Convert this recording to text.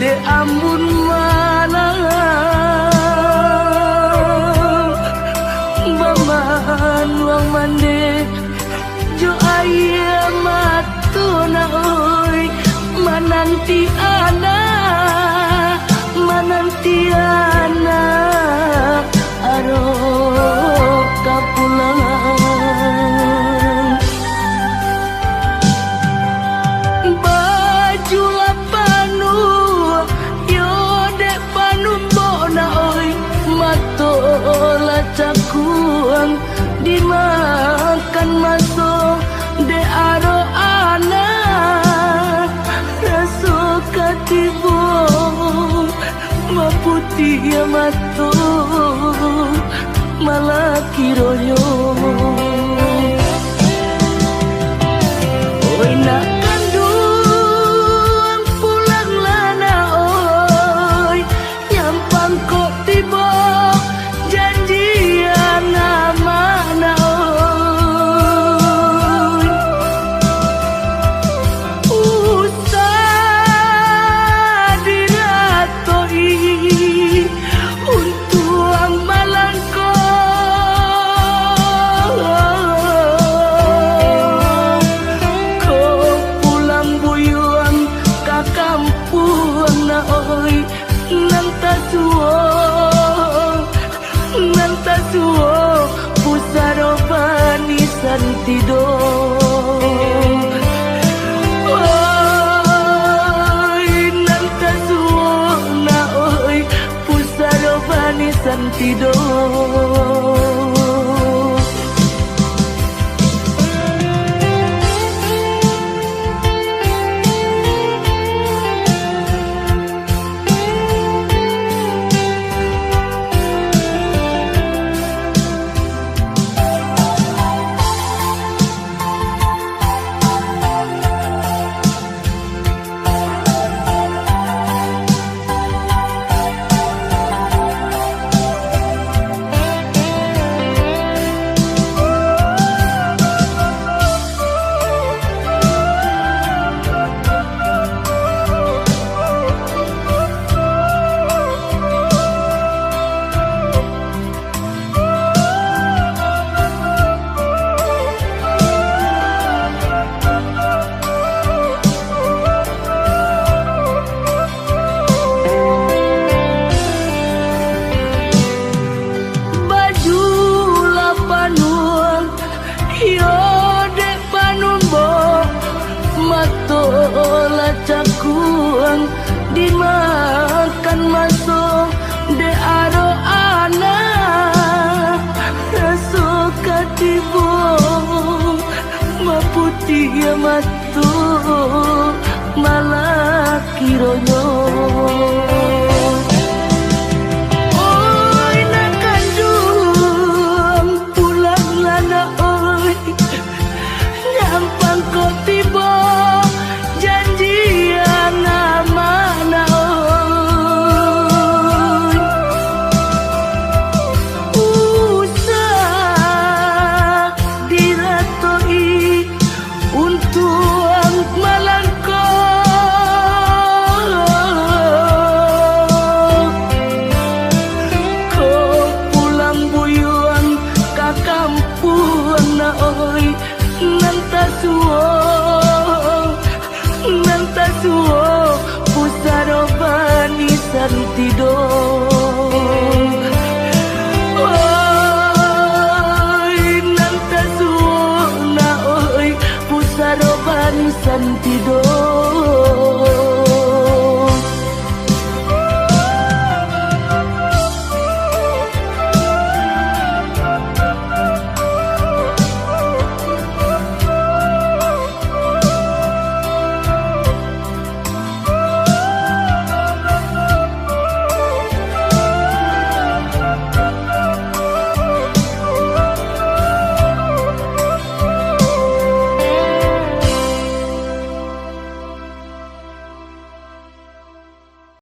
de ambun malam baman wang mande jo aya matuna oi mananti ana aro kapulangan baju lapanu yo dek panu bona oi matola cakuang dimakan maso de aro ana raso katibo maputi mato malaki royo oi nak kandung pulang lana oi nyampang kok tiba janjian mana oi usah diratoi untuang malangko ko pulang buyuang ka kampung na oi nang tasuo pusaro panisan tidur oi nang tasuo na oi pusaro panisan tidur matola cakuang dimakan maso de aro ana raso katibo maputi matu malaki royo oi nak kandung pulang lana oi nyampang kok tiba nang tasuo pusaro panisan tidur